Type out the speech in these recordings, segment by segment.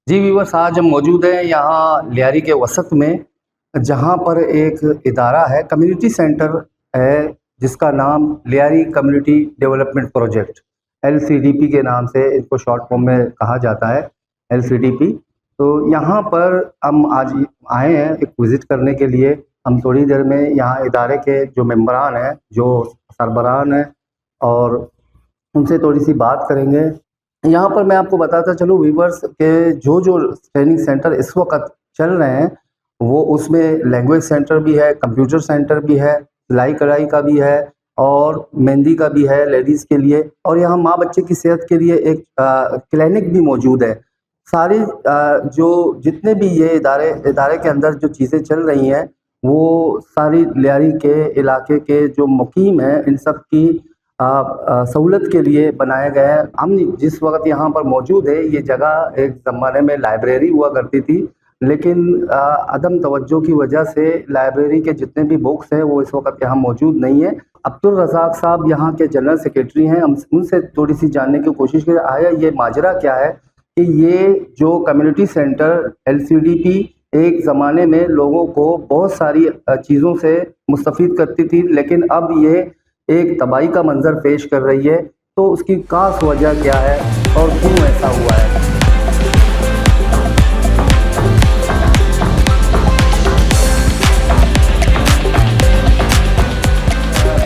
जी viewers, आज हम मौजूद हैं यहाँ लियारी के वसत में, जहाँ पर एक इदारा है, कम्युनिटी सेंटर है, जिसका नाम लियारी कम्युनिटी डेवलपमेंट प्रोजेक्ट एलसीडीपी के नाम से इसको शॉर्ट फॉर्म में कहा जाता है, एलसीडीपी। तो यहाँ पर हम आज आए हैं एक विज़िट करने के लिए। हम थोड़ी देर में यहाँ इदारे के जो मेंबरान हैं, जो सरबराहान हैं, और उनसे थोड़ी-सी बात करेंगे। यहाँ पर मैं आपको बताता चलूँ व्यूअर्स के जो ट्रेनिंग सेंटर इस वक़्त चल रहे हैं, वो उसमें लैंग्वेज सेंटर भी है, कंप्यूटर सेंटर भी है, सिलाई-कढ़ाई का भी है और मेहंदी का भी है लेडीज़ के लिए, और यहाँ माँ-बच्चे की सेहत के लिए एक क्लिनिक भी मौजूद है। सारी जो जितने भी ये इदारे के अंदर जो चीज़ें चल रही हैं, वो सारी लियारी के इलाके के जो मुकीम हैं, इन सब की सहूलत के लिए बनाए गए हैं। हम जिस वक़्त यहाँ पर मौजूद है, ये जगह एक ज़माने में लाइब्रेरी हुआ करती थी, लेकिन अदम तवज्जो की वजह से लाइब्रेरी के जितने भी बुक्स हैं, वो इस वक़्त यहाँ मौजूद नहीं है। अब्दुल रज़ाक साहब यहाँ के जनरल सेक्रेटरी हैं, हम उनसे थोड़ी-सी जानने की कोशिश करें, आया ये माजरा क्या है कि ये जो कम्युनिटी सेंटर एलसीडीपी एक ज़माने में लोगों को बहुत सारी चीज़ों से मुस्तफ़ीद करती थी, लेकिन अब ये एक तबाही का मंज़र पेश कर रही है। तो उसकी ख़ास वजह क्या है और क्यों ऐसा हुआ है?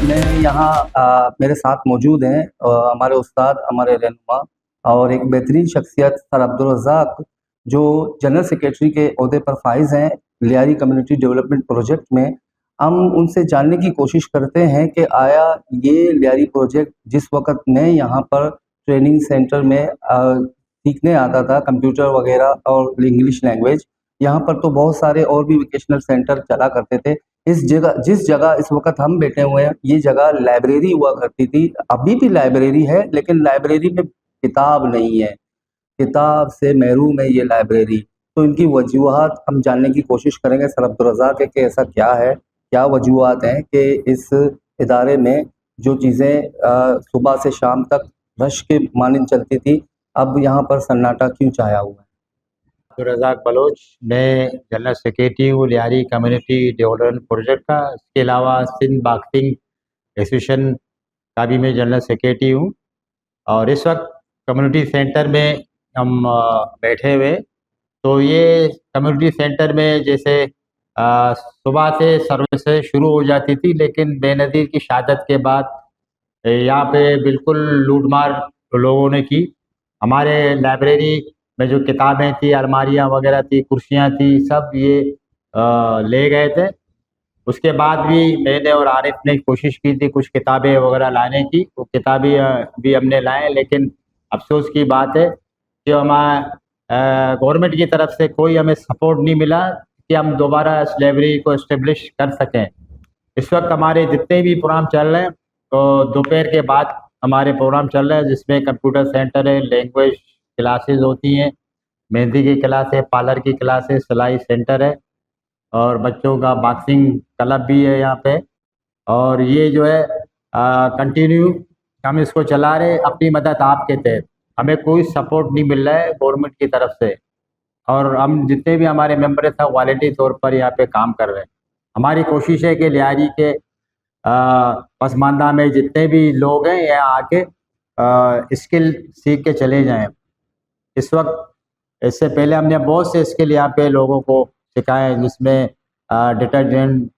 मैं यहाँ मेरे साथ मौजूद हैं हमारे उस्ताद, हमारे रहनुमा और एक बेहतरीन शख्सियत सर अब्दुल रज़ाक, जो जनरल सेक्रेटरी के ओहदे पर फ़ाइज़ हैं लियारी कम्युनिटी डेवलपमेंट प्रोजेक्ट में। हम उनसे जानने की कोशिश करते हैं कि आया ये लियारी प्रोजेक्ट जिस वक़्त मैं यहाँ पर ट्रेनिंग सेंटर में सीखने आता था कंप्यूटर वग़ैरह और इंग्लिश लैंग्वेज, यहाँ पर तो बहुत सारे और भी वोकेशनल सेंटर चला करते थे। जिस जगह इस वक़्त हम बैठे हुए हैं, ये जगह लाइब्रेरी हुआ करती थी। अभी भी लाइब्रेरी है, लेकिन लाइब्रेरी में किताब नहीं है, किताब से महरूम है ये लाइब्रेरी। तो इनकी वजूहात हम जानने की कोशिश करेंगे सर अब्दुल रज़ाक के कि ऐसा क्या है, क्या वजूहात हैं कि इस इदारे में जो चीज़ें सुबह से शाम तक रश के मानिंद चलती थी, अब यहाँ पर सन्नाटा क्यों छाया हुआ है? अब्दुल रज़ाक बलोच, मैं जनरल सेक्रेटरी हूँ लियारी कम्युनिटी डेवलपमेंट प्रोजेक्ट का। इसके अलावा सिंध बॉक्सिंग एसोसिएशन का भी मैं जनरल सेक्रेटरी हूँ। और इस वक्त कम्युनिटी सेंटर में हम बैठे हुए। तो ये कम्युनिटी सेंटर में जैसे सुबह से सर्विसेज शुरू हो जाती थी, लेकिन बेनज़ीर की शहादत के बाद यहाँ पे बिल्कुल लूटमार लोगों ने की। हमारे लाइब्रेरी में जो किताबें थी, अलमारियाँ वगैरह थी, कुर्सियाँ थी, सब ये ले गए थे। उसके बाद भी मैंने और आरिफ ने कोशिश की थी कुछ किताबें वगैरह लाने की, वो किताबें भी हमने लाए, लेकिन अफ़सोस की बात है कि हमारा गवर्नमेंट की तरफ से कोई हमें सपोर्ट नहीं मिला कि हम दोबारा इस लाइब्रेरी को इस्टेब्लिश कर सकें। इस वक्त हमारे जितने भी प्रोग्राम चल रहे हैं, तो दोपहर के बाद हमारे प्रोग्राम चल रहे हैं, जिसमें कंप्यूटर सेंटर है, लैंग्वेज क्लासेस होती हैं, मेहंदी की क्लास है, पार्लर की क्लास है, सिलाई सेंटर है, और बच्चों का बॉक्सिंग क्लब भी है यहाँ पे। और ये जो है कंटिन्यू हम इसको चला रहे हैं अपनी मदद आपके तहत। हमें कोई सपोर्ट नहीं मिल रहा है गवर्नमेंट की तरफ से, और हम जितने भी हमारे मेंबर हैं सब वॉलंटियर तौर पर यहाँ पे काम कर रहे हैं। हमारी कोशिश है कि लियारी के पसमानदा में जितने भी लोग हैं यहाँ आके स्किल सीख के चले जाएं। इस वक्त इससे पहले हमने बहुत से स्किल यहाँ पे लोगों को सिखाए, जिसमें डिटर्जेंट,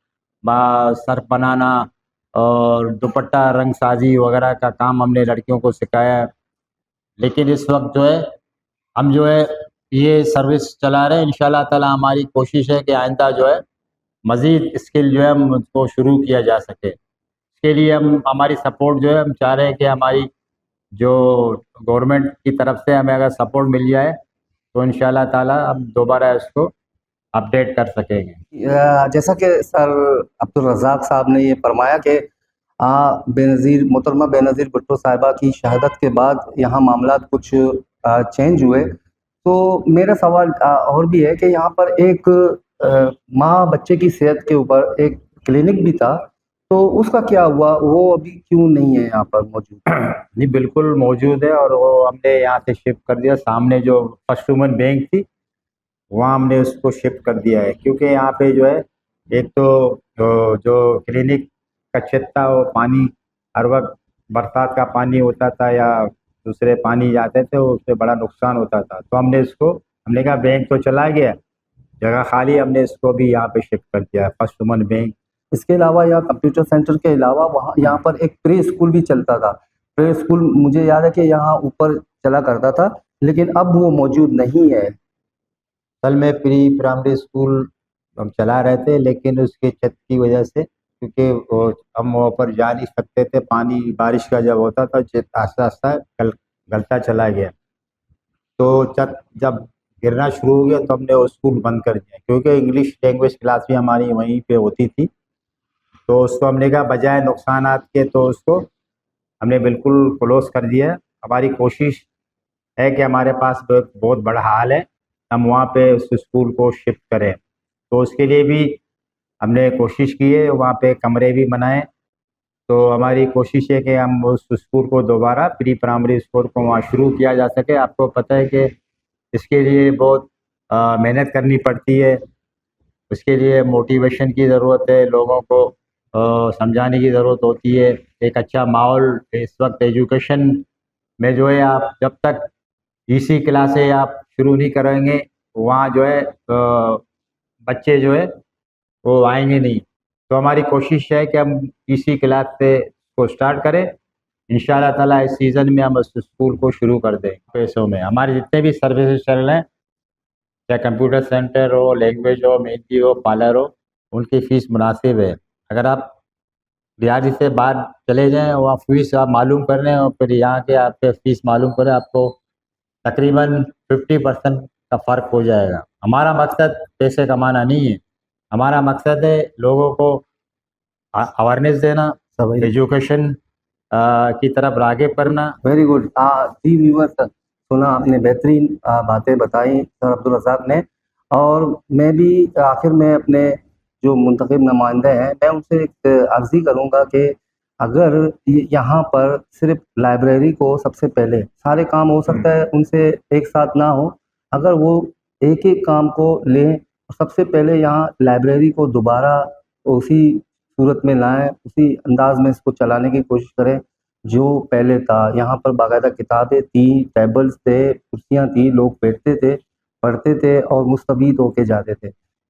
सर्फ बनाना और दुपट्टा रंग साजी वगैरह का काम हमने लड़कियों को सिखाया है। लेकिन इस वक्त जो है हम जो है ये सर्विस चला रहे हैं। इंशाल्लाह ताला हमारी कोशिश है कि आइंदा जो है मज़ीद स्किल जो है हम उसको शुरू किया जा सके। इसके लिए हम हमारी सपोर्ट जो है हम चाह रहे हैं कि हमारी जो गवर्नमेंट की तरफ से हमें अगर सपोर्ट मिल जाए तो इंशाल्लाह ताला हम दोबारा इसको अपडेट कर सकेंगे। जैसा कि सर अब्दुल रज़ाक साहब ने ये फरमाया कि बेनज़ीर मोहतरमा बेनज़ीर भुट्टो साहिबा की शहादत के बाद यहाँ मामलात कुछ चेंज हुए। तो मेरा सवाल और भी है कि यहाँ पर एक माँ बच्चे की सेहत के ऊपर एक क्लिनिक भी था, तो उसका क्या हुआ? वो अभी क्यों नहीं है यहाँ पर मौजूद? नहीं, बिल्कुल मौजूद है, और वो हमने यहाँ से शिफ्ट कर दिया। सामने जो फर्स्ट वुमन बैंक थी, वहाँ हमने उसको शिफ्ट कर दिया है, क्योंकि यहाँ पे जो है एक तो जो क्लिनिक का छत था वो पानी हर वक्त बरसात का पानी होता था या दूसरे पानी जाते थे, उससे बड़ा नुकसान होता था। तो हमने कहा बैंक तो चला गया, जगह खाली, हमने इसको भी यहाँ पे शिफ्ट कर दिया, फर्स्ट वुमन बैंक। इसके अलावा यहाँ कंप्यूटर सेंटर के अलावा वहाँ यहाँ पर एक प्रे स्कूल भी चलता था। प्रे स्कूल मुझे याद है कि यहाँ ऊपर चला करता था, लेकिन अब वो मौजूद नहीं है। असल में प्री प्राइमरी स्कूल हम चला रहे थे, लेकिन उसके छत की वजह से, क्योंकि हम वहाँ पर जा नहीं सकते थे, पानी बारिश का जब होता था छत आस्ता आस्ता गलता चला गया। तो छत जब गिरना शुरू हो गया तो हमने वो स्कूल बंद कर दिया, क्योंकि इंग्लिश लैंग्वेज क्लास भी हमारी वहीं पे होती थी। तो उसको हमने कहा बजाय नुकसानात के तो उसको हमने बिल्कुल क्लोज कर दिया। हमारी कोशिश है कि हमारे पास बहुत बड़ा हाल है, हम वहाँ पे उस स्कूल को शिफ्ट करें। तो उसके लिए भी हमने कोशिश की है, वहाँ पे कमरे भी बनाए। तो हमारी कोशिश है कि हम उस स्कूल को दोबारा प्री प्राइमरी स्कूल को वहाँ शुरू किया जा सके। आपको पता है कि इसके लिए बहुत मेहनत करनी पड़ती है, उसके लिए मोटिवेशन की ज़रूरत है, लोगों को समझाने की ज़रूरत होती है, एक अच्छा माहौल। इस वक्त एजुकेशन में जो है आप जब तक ईसी क्लासें आप शुरू नहीं करेंगे, वहाँ जो है बच्चे जो है वो आएंगे नहीं। तो हमारी कोशिश है कि हम ईसी क्लास से को स्टार्ट करें, इंशाल्लाह ताला इस सीज़न में हम उस स्कूल को शुरू कर दें। पैसों में हमारे जितने भी सर्विसेज चल रहे हैं, चाहे कंप्यूटर सेंटर हो, लैंग्वेज हो, मेहंदी हो, पार्लर हो, उनकी फ़ीस मुनासिब है। अगर आप बिहार से बाहर चले जाएँ, वहाँ फ़ीस आप मालूम कर लें और फिर यहाँ के आप फ़ीस मालूम करें, आपको तकरीबन 50% का फ़र्क हो जाएगा। हमारा मकसद पैसे कमाना नहीं है, हमारा मकसद है लोगों को अवेयरनेस देना, एजुकेशन की तरफ राग़िब करना। Very good. जी व्यूअर्स, सुना आपने, बेहतरीन बातें बताई सर अब्दुल रज़ाक ने। और मैं भी आखिर में अपने जो मुंतखब नुमाइंदे हैं, मैं उनसे एक अर्ज़ी करूँगा कि अगर यहाँ पर सिर्फ लाइब्रेरी को सबसे पहले, सारे काम हो सकता है उनसे एक साथ ना हो, अगर वो एक-एक काम को लें, सबसे पहले यहाँ लाइब्रेरी को दोबारा उसी सूरत में लाएँ, उसी अंदाज़ में इसको चलाने की कोशिश करें जो पहले था। यहाँ पर बाकायदा किताबें थी, टेबल्स थे, कुर्सियाँ थी, लोग बैठते थे, पढ़ते थे और मुस्तफ़ीद होके जाते थे।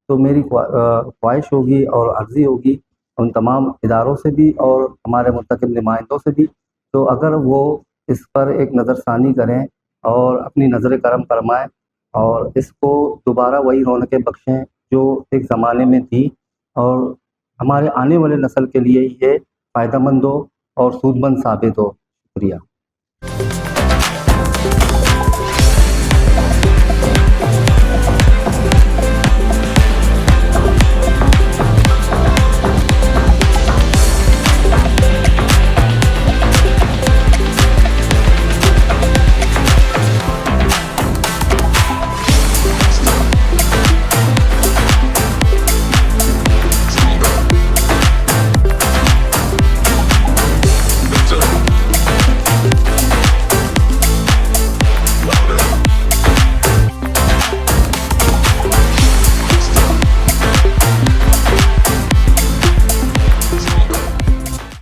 तो मेरी ख्वाहिश होगी और अर्ज़ी होगी उन तमाम इदारों से भी और हमारे मुंतखब नुमाइंदों से भी, तो अगर वो इस पर एक नज़रसानी करें और अपनी नज़र करम फरमाएँ और इसको दोबारा वही रौनकें बख्शें जो एक ज़माने में थी, और हमारे आने वाले नस्ल के लिए ये फ़ायदेमंद हो और सूदमंद साबित हो। शुक्रिया।